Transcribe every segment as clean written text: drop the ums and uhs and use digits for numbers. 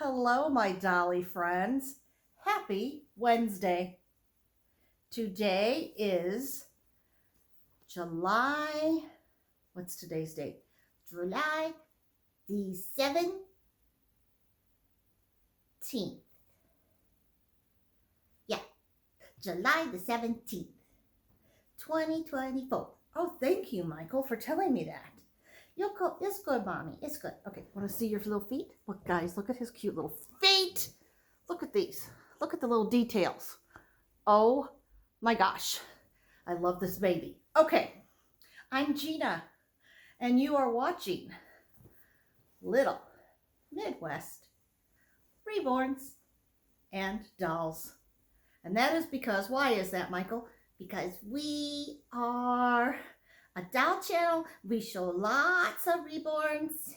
Hello, my dolly friends. Happy Wednesday. Today is July, what's today's date? July the 17th. Yeah, July the 17th, 2024. Oh, thank you, Michael, for telling me that. It's good, Mommy. It's good. Okay, want to see your little feet? Look, guys, look at his cute little feet. Look at these. Look at the little details. Oh my gosh. I love this baby. Okay, I'm Gina, and you are watching Little Midwest Reborns and Dolls. And that is because, why is that, Michael? Because we are a doll channel. We show lots of reborns,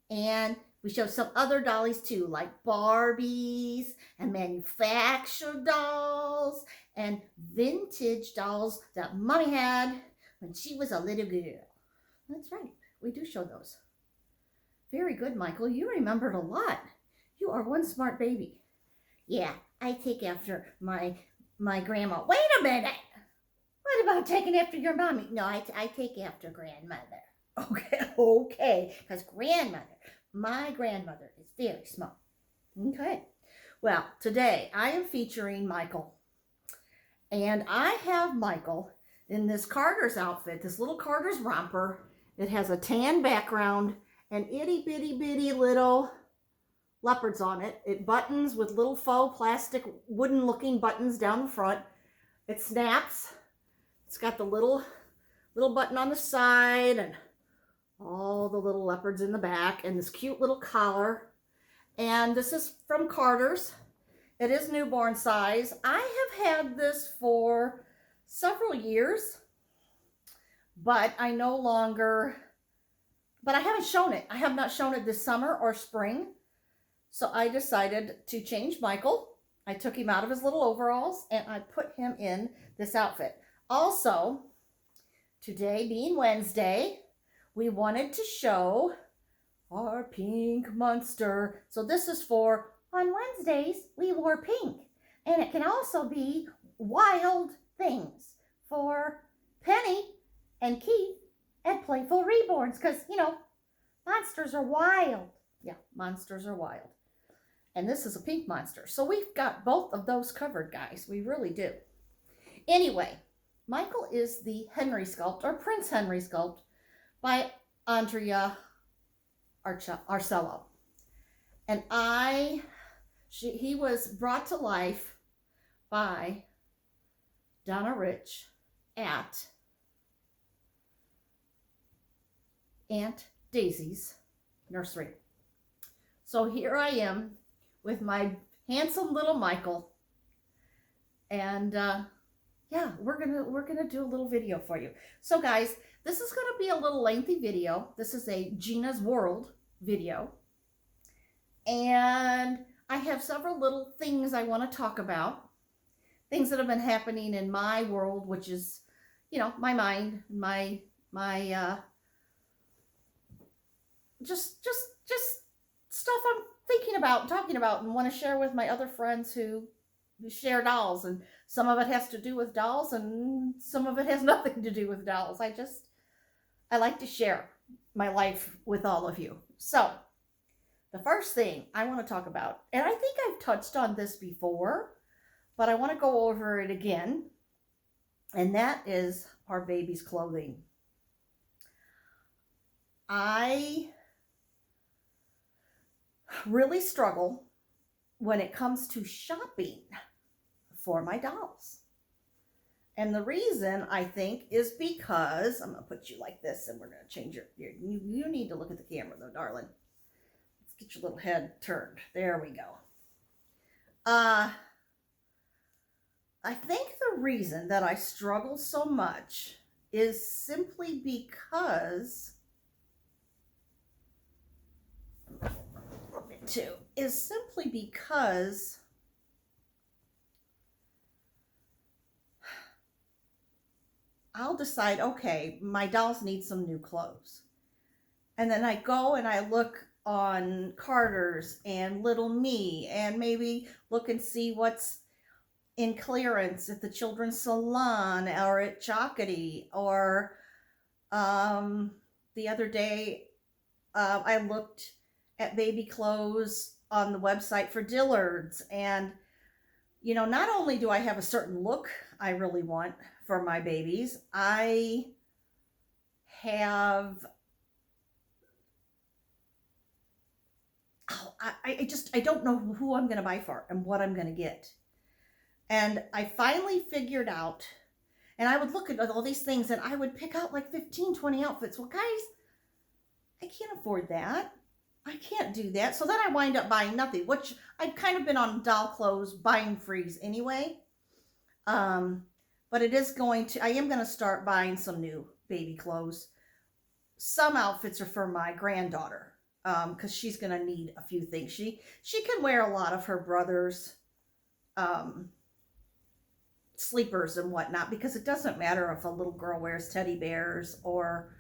and we show some other dollies too, like Barbies and manufactured dolls and vintage dolls that Mommy had when she was a little girl. That's right, we do show those. Very good, Michael. You remembered a lot. You are one smart baby. Yeah, I take after my grandma. Wait a minute. What about taking after your mommy? No, I take after grandmother. Okay, because my grandmother is very smart. Okay, well, today I am featuring Michael. And I have Michael in this Carter's outfit, this little Carter's romper. It has a tan background and itty bitty little leopards on it. It buttons with little faux plastic wooden looking buttons down the front. It snaps. It's got the little button on the side and all the little leopards in the back and this cute little collar. And this is from Carter's. It is newborn size. I have had this for several years, but I haven't shown it. I have not shown it this summer or spring. So I decided to change Michael. I took him out of his little overalls and I put him in this outfit. Also, today being Wednesday, we wanted to show our pink monster. So this is for, on Wednesdays, we wore pink. And it can also be wild things for Penny and Keith at Playful Reborns. Because, monsters are wild. Yeah, monsters are wild. And this is a pink monster. So we've got both of those covered, guys. We really do. Anyway, Michael is the Henry sculpt, or Prince Henry sculpt, by Andrea Arcello. And he was brought to life by Donna Rich at Aunt Daisy's nursery. So here I am with my handsome little Michael, and yeah, we're gonna do a little video for you. So guys, this is gonna be a little lengthy video. This is a Gina's World video, and I have several little things I want to talk about, things that have been happening in my world, which is, my mind, my just stuff I'm thinking about, talking about, and want to share with my other friends who share dolls. And some of it has to do with dolls and some of it has nothing to do with dolls. I like to share my life with all of you. So the first thing I want to talk about, and I think I've touched on this before, but I want to go over it again, and that is our baby's clothing. I really struggle when it comes to shopping for my dolls. And the reason, I think, is because, I'm going to put you like this and we're going to change you need to look at the camera though, darling. Let's get your little head turned. There we go. I think the reason that I struggle so much is simply because I'll decide, okay, my dolls need some new clothes. And then I go and I look on Carter's and Little Me, and maybe look and see what's in clearance at the children's salon or at Jockety. Or the other day, I looked at baby clothes on the website for Dillard's, and not only do I have a certain look I really want for my babies, I have I don't know who I'm going to buy for and what I'm going to get. And I finally figured out, and I would look at all these things and I would pick out like 15, 20 outfits. Well, guys, I can't afford that. I can't do that. So then I wind up buying nothing, which I've kind of been on doll clothes buying freeze anyway. But I am going to start buying some new baby clothes. Some outfits are for my granddaughter, because she's going to need a few things. She can wear a lot of her brother's sleepers and whatnot, because it doesn't matter if a little girl wears teddy bears or,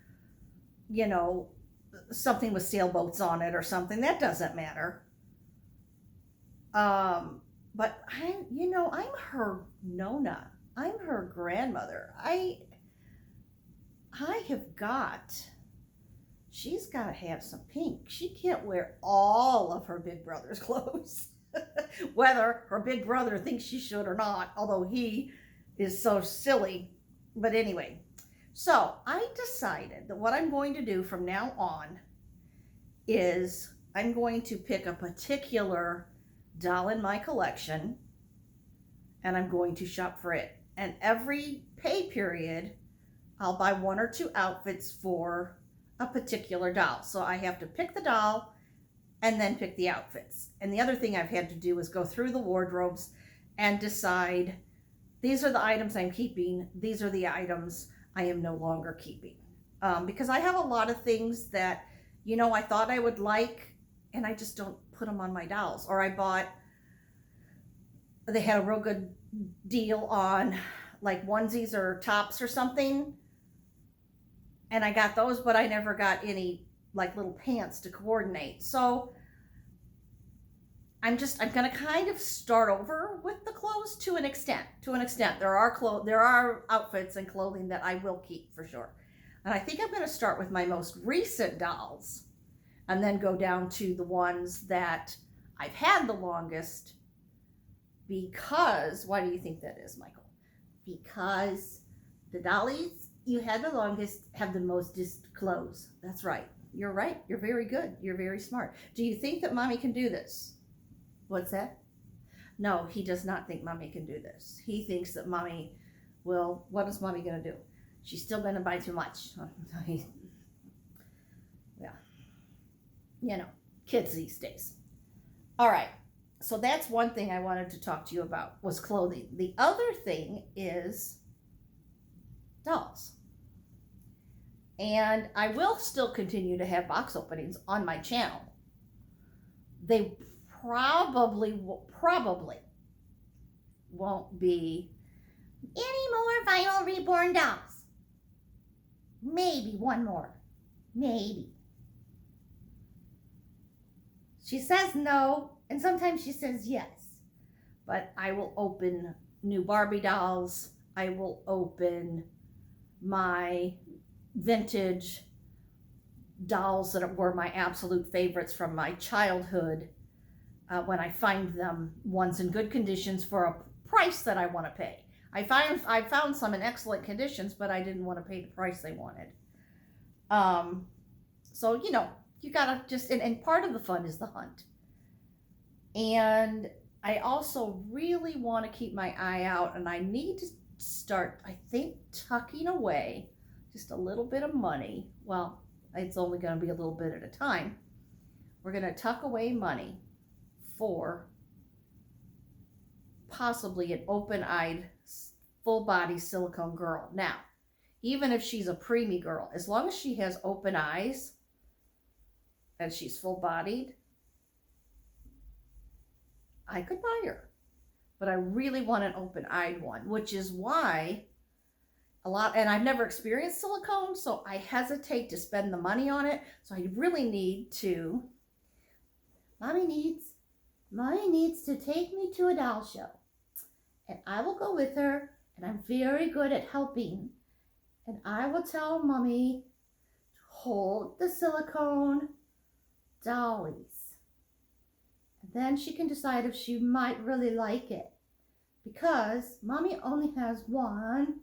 something with sailboats on it or something. That doesn't matter. But I'm her Nona. I'm her grandmother. She's got to have some pink. She can't wear all of her big brother's clothes, whether her big brother thinks she should or not, although he is so silly. But anyway, so I decided that what I'm going to do from now on is I'm going to pick a particular doll in my collection, and I'm going to shop for it. And every pay period, I'll buy 1 or 2 outfits for a particular doll. So I have to pick the doll and then pick the outfits. And the other thing I've had to do is go through the wardrobes and decide, these are the items I'm keeping, these are the items I am no longer keeping. Because I have a lot of things that, I thought I would like, and I just don't put them on my dolls. Or they had a real good deal on like onesies or tops or something, and I got those, but I never got any like little pants to coordinate. So I'm going to kind of start over with the clothes to an extent. There are outfits and clothing that I will keep for sure. And I think I'm going to start with my most recent dolls and then go down to the ones that I've had the longest, because, why do you think that is, Michael? Because the dollies you had the longest have the most clothes. That's right. You're right. You're very good. You're very smart. Do you think that Mommy can do this? What's that? No, he does not think Mommy can do this. He thinks that Mommy will, what is Mommy going to do? She's still going to buy too much. Yeah. Kids these days. All right. So that's one thing I wanted to talk to you about, was clothing. The other thing is dolls. And I will still continue to have box openings on my channel. They probably won't be any more Vinyl Reborn dolls. Maybe one more. Maybe. She says no, and sometimes she says yes. But I will open new Barbie dolls. I will open my vintage dolls that were my absolute favorites from my childhood, when I find them, ones in good conditions for a price that I want to pay. I found some in excellent conditions, but I didn't want to pay the price they wanted. So, you gotta just, and part of the fun is the hunt. And I also really want to keep my eye out, and I need to start, I think, tucking away just a little bit of money. Well, it's only going to be a little bit at a time. We're going to tuck away money for possibly an open-eyed, full-body silicone girl. Now, even if she's a preemie girl, as long as she has open eyes and she's full-bodied, I could buy her. But I really want an open-eyed one, which is why and I've never experienced silicone, so I hesitate to spend the money on it. So I really need to Mommy needs to take me to a doll show. And I will go with her, and I'm very good at helping. And I will tell Mommy to hold the silicone dollies. And then she can decide if she might really like it. Because Mommy only has one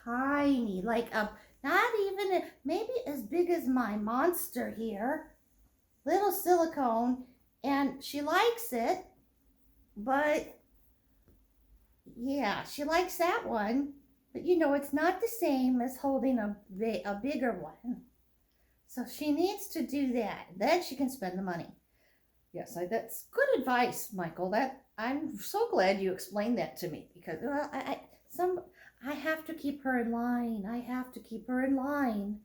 tiny, like a, not even, maybe as big as my monster here, little silicone, and she likes it, but yeah, she likes that one, but you know, it's not the same as holding a bigger one. So she needs to do that. Then she can spend the money. Yes, that's good advice, Michael. That I'm so glad you explained that to me, because well, I have to keep her in line. I have to keep her in line.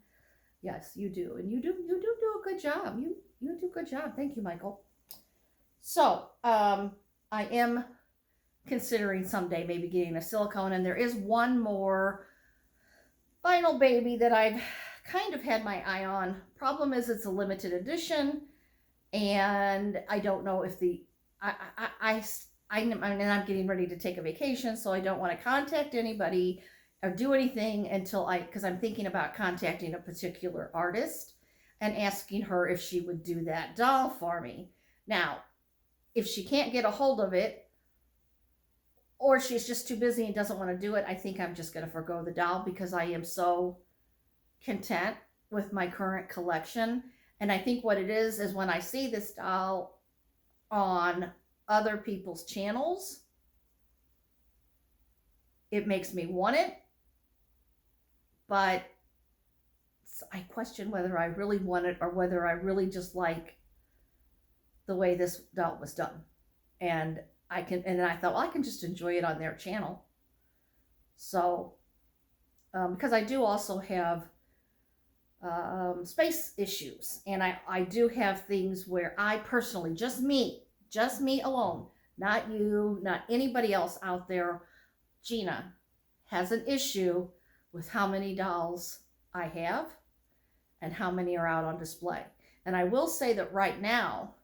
Yes, you do, and you do a good job. You do a good job. Thank you, Michael. So I am considering someday maybe getting a silicone, and there is one more final baby that I've kind of had my eye on. Problem is, it's a limited edition, and I don't know if I'm getting ready to take a vacation, so I don't want to contact anybody or do anything until because I'm thinking about contacting a particular artist and asking her if she would do that doll for me. Now, if she can't get a hold of it, or she's just too busy and doesn't want to do it, I think I'm just going to forgo the doll, because I am so content with my current collection. And I think what it is when I see this doll on other people's channels, it makes me want it, but I question whether I really want it or whether I really just like the way this doll was done. And then I thought, well, I can just enjoy it on their channel. So, because I do also have space issues, and I do have things where I personally, just me alone, not you, not anybody else out there, Gina, has an issue with how many dolls I have and how many are out on display. And I will say that right now,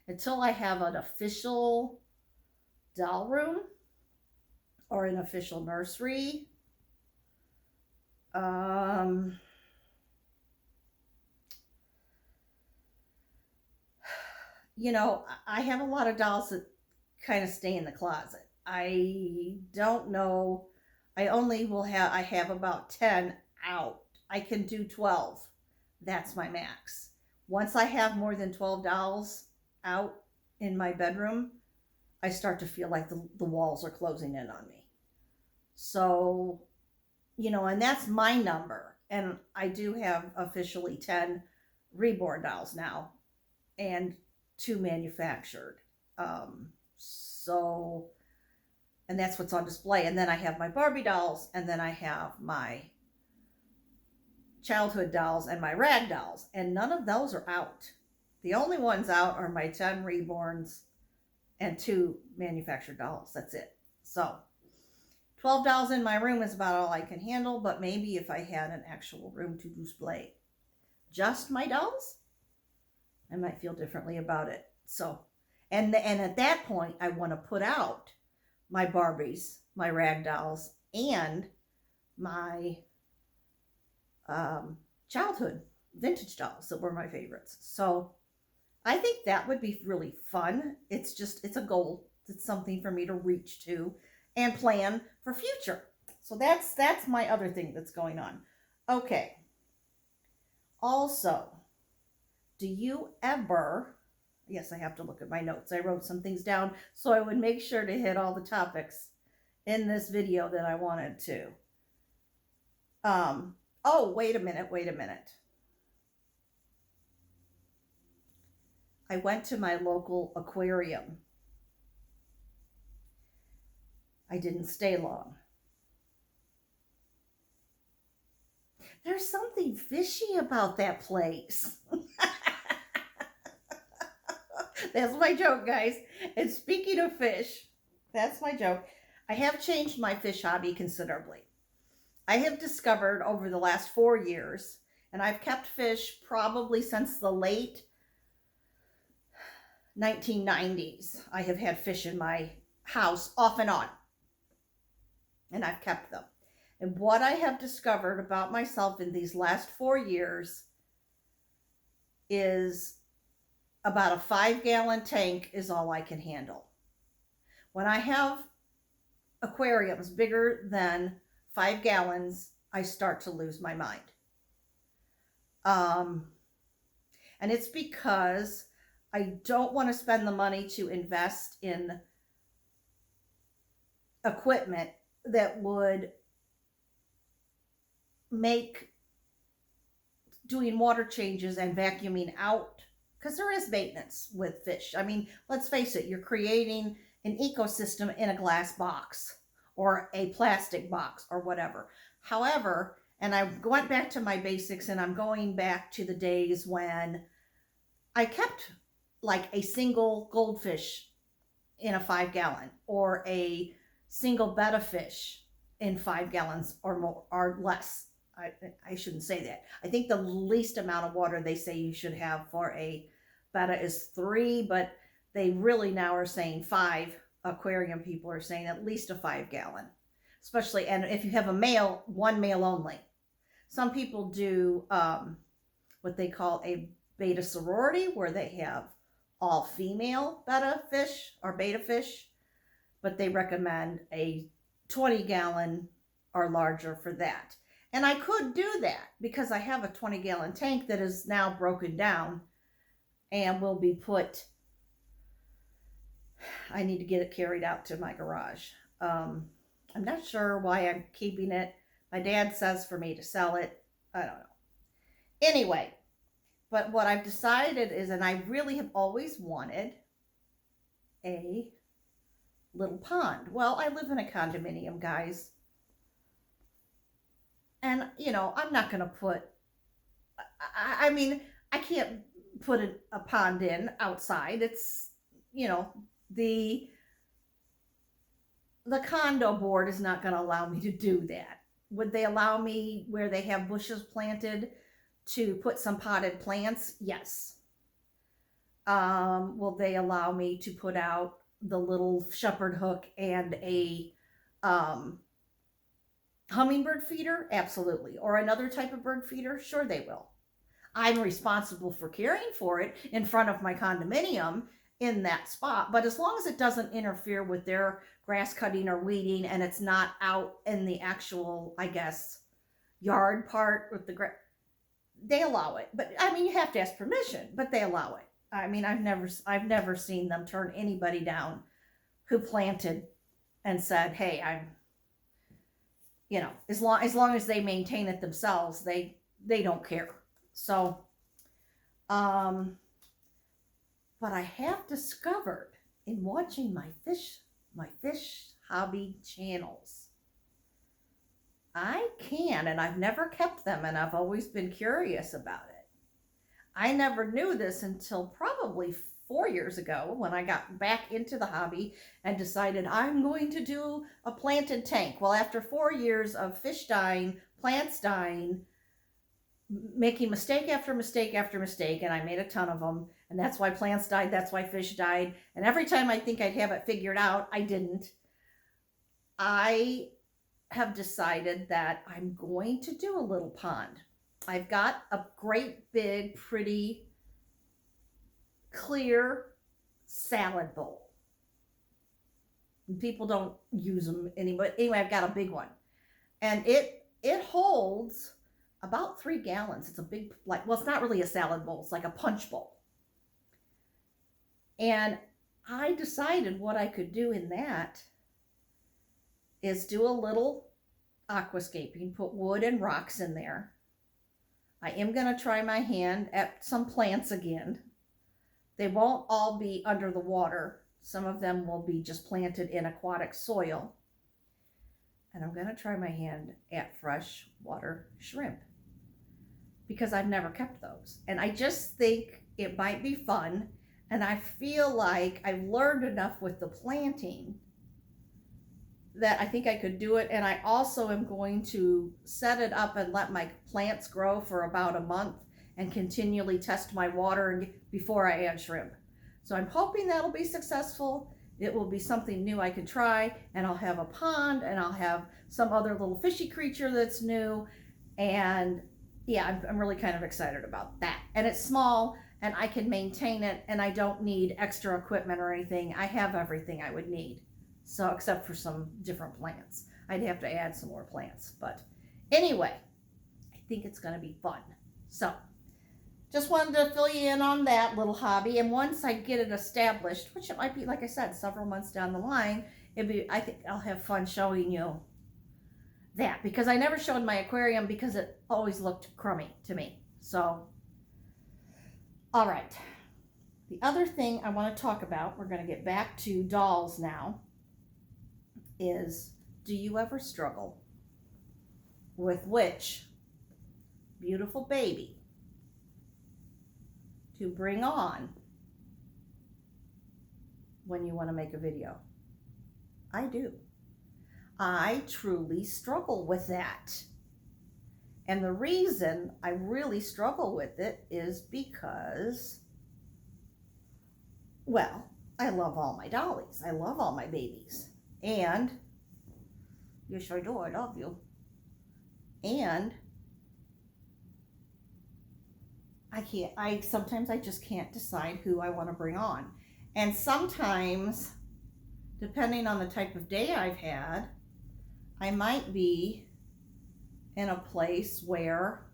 until I have an official doll room or an official nursery, you know, I have a lot of dolls that kind of stay in the closet. I don't know. I have about 10 out. I can do 12. That's my max. Once I have more than 12 dolls out in my bedroom, I start to feel like the walls are closing in on me. So, you know, and that's my number. And I do have officially 10 reborn dolls now, and 2 manufactured. And that's what's on display. And then I have my Barbie dolls, and then I have my childhood dolls and my rag dolls, and none of those are out. The only ones out are my 10 reborns and 2 manufactured dolls. That's it. So 12 dolls in my room is about all I can handle, but maybe if I had an actual room to display just my dolls, I might feel differently about it. So, and at that point, I want to put out my Barbies, my rag dolls, and my childhood vintage dolls that were my favorites. So I think that would be really fun. It's a goal. It's something for me to reach to and plan for future. So that's my other thing that's going on. Okay. Also, do you ever, yes, I have to look at my notes. I wrote some things down so I would make sure to hit all the topics in this video that I wanted to. Oh, wait a minute. I went to my local aquarium. I didn't stay long. There's something fishy about that place. That's my joke, guys. And speaking of fish, that's my joke. I have changed my fish hobby considerably. I have discovered over the last 4 years, and I've kept fish probably since the late 1990s. I have had fish in my house off and on, and I've kept them. And what I have discovered about myself in these last 4 years is about a 5-gallon tank is all I can handle. When I have aquariums bigger than 5 gallons, I start to lose my mind. And it's because I don't want to spend the money to invest in equipment that would make doing water changes and vacuuming out, because there is maintenance with fish. I mean, let's face it, you're creating an ecosystem in a glass box or a plastic box or whatever. However, and I went back to my basics, and I'm going back to the days when I kept like a single goldfish in a 5-gallon, or a single betta fish in 5 gallons or more or less. I shouldn't say that. I think the least amount of water they say you should have for a betta is 3, but they really now are saying 5. Aquarium people are saying at least a 5-gallon, especially, and if you have a male, one male only. Some people do what they call a beta sorority, where they have all female betta fish or beta fish, but they recommend a 20-gallon or larger for that. And I could do that because I have a 20-gallon tank that is now broken down and will be put, I need to get it carried out to my garage. I'm not sure why I'm keeping it. My dad says for me to sell it. I don't know. Anyway, but what I've decided is, and I really have always wanted a little pond. Well, I live in a condominium, guys. And, you know, I'm not going to put, I mean, I can't put a pond in outside. It's, you know, the condo board is not going to allow me to do that. Would they allow me where they have bushes planted to put some potted plants? Yes. Will they allow me to put out the little shepherd hook and a hummingbird feeder? Absolutely. Or another type of bird feeder? Sure, they will. I'm responsible for caring for it in front of my condominium in that spot, but as long as it doesn't interfere with their grass cutting or weeding, and it's not out in the actual, I guess, yard part with the grass, they allow it. But I mean, you have to ask permission, but they allow it. I mean, I've never seen them turn anybody down who planted and said, hey, I'm, you know, as long as they maintain it themselves, they don't care. So, but I have discovered in watching my fish hobby channels, I can, and I've never kept them, and I've always been curious about it. I never knew this until probably 4 years ago, when I got back into the hobby and decided I'm going to do a planted tank. Well, after 4 years of fish dying, plants dying, making mistake after mistake after mistake, and I made a ton of them, and that's why plants died, that's why fish died, and every time I think I'd have it figured out, I didn't. I have decided that I'm going to do a little pond. I've got a great big, pretty, clear salad bowl. People don't use them anymore. Anyway, I've got a big one, and it holds about 3 gallons. It's a big, like, well, it's not really a salad bowl. It's like a punch bowl. And I decided what I could do in that is do a little aquascaping, put wood and rocks in there. I am going to try my hand at some plants again. They won't all be under the water. Some of them will be just planted in aquatic soil. And I'm going to try my hand at freshwater shrimp, because I've never kept those. And I just think it might be fun. And I feel like I've learned enough with the planting that I think I could do it. And I also am going to set it up and let my plants grow for about a month and continually test my water before I add shrimp. So I'm hoping that'll be successful. It will be something new I can try, and I'll have a pond, and I'll have some other little fishy creature that's new. And yeah, I'm really kind of excited about that. And it's small, and I can maintain it, and I don't need extra equipment or anything. I have everything I would need. So, except for some different plants. I'd have to add some more plants. But anyway, I think it's going to be fun. So, just wanted to fill you in on that little hobby. And once I get it established, which it might be, like I said, several months down the line, I think I'll have fun showing you that. Because I never showed my aquarium because it always looked crummy to me. So, all right. The other thing I want to talk about, we're going to get back to dolls now, is, do you ever struggle with which beautiful baby to bring on when you want to make a video? I do. I truly struggle with that. And the reason I really struggle with it is because, well, I love all my dollies. I love all my babies. And, yes, I do. I love you. And sometimes I just can't decide who I want to bring on. And sometimes, depending on the type of day I've had, I might be in a place where,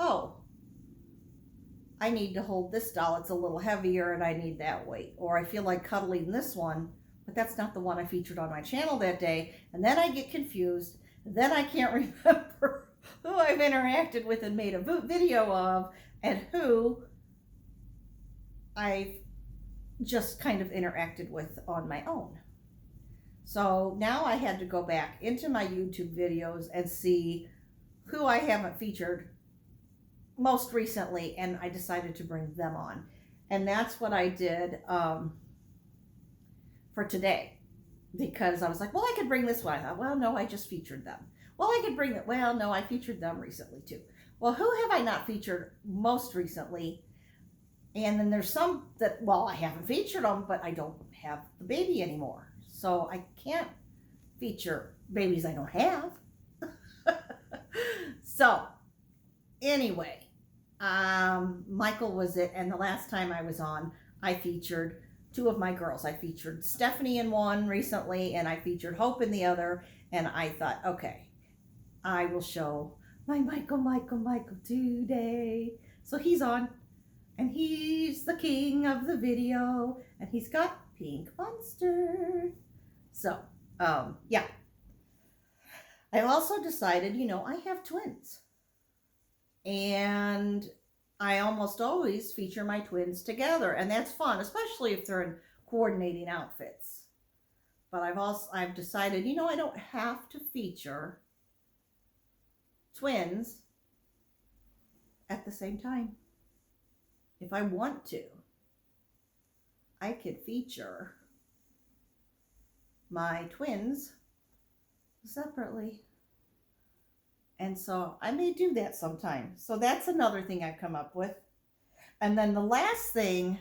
oh, I need to hold this doll. It's a little heavier and I need that weight. Or I feel like cuddling this one, but that's not the one I featured on my channel that day. And then I get confused. Then I can't remember who I've interacted with and made a video of, and who I've just kind of interacted with on my own. So now I had to go back into my YouTube videos and see who I haven't featured most recently, and I decided to bring them on. And that's what I did for today, because I was like, well, I could bring this one. I thought, well, no, I just featured them. Well, I could bring it. Well, no, I featured them recently too. Well, who have I not featured most recently? And then there's some that, well, I haven't featured them, but I don't have the baby anymore. So I can't feature babies I don't have. So anyway, Michael was it. And the last time I was on, I featured two of my girls. I featured Stephanie in one recently, and I featured Hope in the other. And I thought, okay, I will show my Michael today. So he's on, and he's the king of the video, and he's got Pink Monster. So, yeah. I also decided, I have twins. And I almost always feature my twins together, and that's fun, especially if they're in coordinating outfits. But I've decided, I don't have to feature twins at the same time. If I want to, I could feature my twins separately. And so I may do that sometime. So that's another thing I've come up with. And then the last thing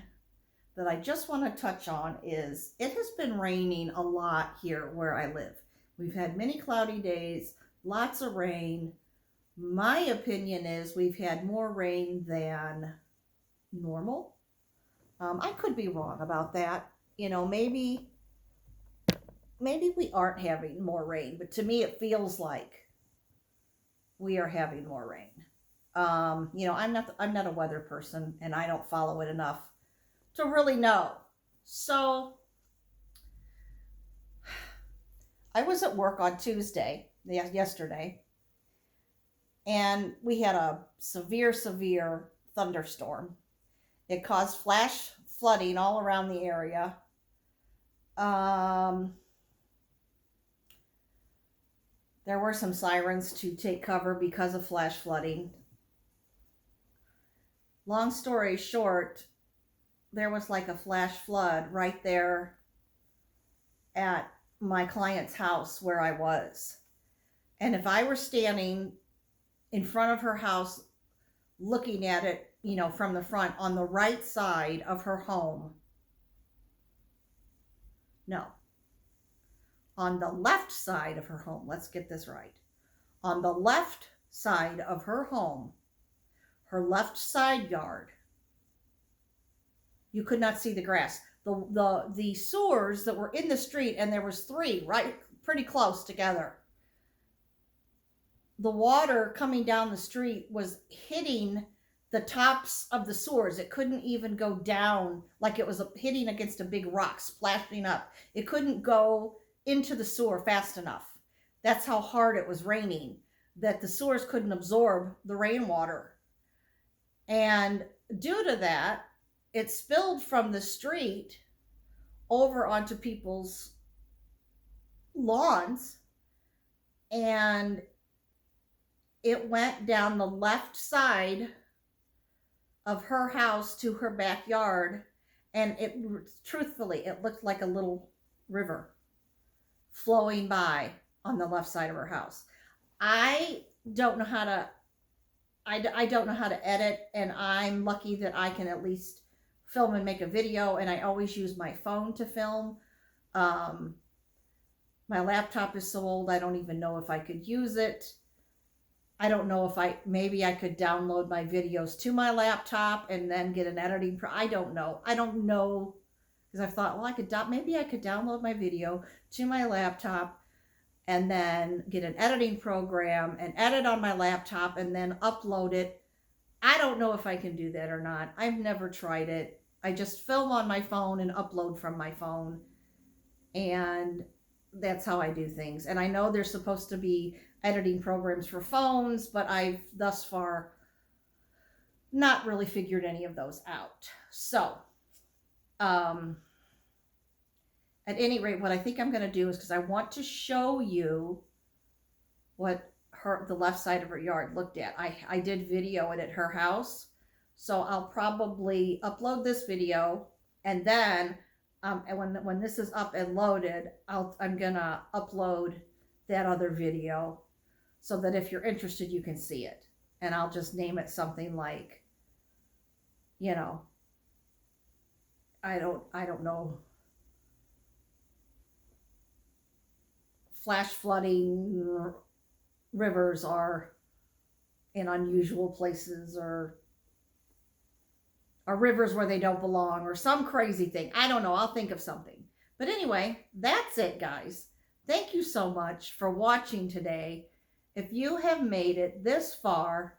that I just want to touch on is, it has been raining a lot here where I live. We've had many cloudy days, lots of rain. My opinion is we've had more rain than normal. I could be wrong about that. Maybe we aren't having more rain, but to me it feels like we are having more rain. I'm not a weather person, and I don't follow it enough to really know. So I was at work on Tuesday, yesterday, and we had a severe thunderstorm. It caused flash flooding all around the area. There were some sirens to take cover because of flash flooding. Long story short, there was like a flash flood right there at my client's house where I was. And if I were standing in front of her house looking at it you know, from the front on the right side of her home. No, on the left side of her home. Let's get this right. On the left side of her home, her left side yard, you could not see the grass. The sewers that were in the street, and there was 3 right pretty close together. The water coming down the street was hitting the tops of the sewers. It couldn't even go down, like it was hitting against a big rock, splashing up. It couldn't go into the sewer fast enough. That's how hard it was raining, that the sewers couldn't absorb the rainwater. And due to that, it spilled from the street over onto people's lawns, and it went down the left side of her house to her backyard, and it, truthfully, it looked like a little river flowing by on the left side of her house. I don't know how to I don't know how to edit, and I'm lucky that I can at least film and make a video, and I always use my phone to film. My laptop is so old, I don't even know if I could use it. I don't know if maybe I could download my videos to my laptop and then get an editing I don't know. I don't know, because I've thought, well, maybe I could download my video to my laptop and then get an editing program and edit on my laptop and then upload it. I don't know if I can do that or not. I've never tried it. I just film on my phone and upload from my phone. And that's how I do things. And I know there's supposed to be editing programs for phones, but I've thus far not really figured any of those out. So, at any rate, what I think I'm going to do is, because I want to show you what the left side of her yard looked at. I did video it at her house, so I'll probably upload this video, and then and when this is up and loaded, I'm gonna upload that other video, so that if you're interested, you can see it. And I'll just name it something like, you know, I don't know, flash flooding rivers are in unusual places, or rivers where they don't belong, or some crazy thing. I don't know. I'll think of something. But anyway, that's it, guys. Thank you so much for watching today. If you have made it this far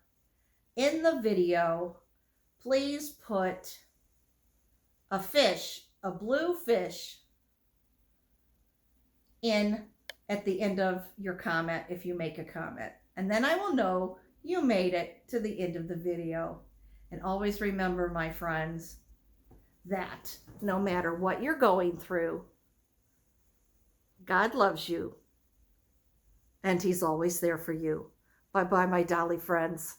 in the video, please put a fish, a blue fish, in at the end of your comment if you make a comment. And then I will know you made it to the end of the video. And always remember, my friends, that no matter what you're going through, God loves you, and He's always there for you. Bye-bye, my dolly friends.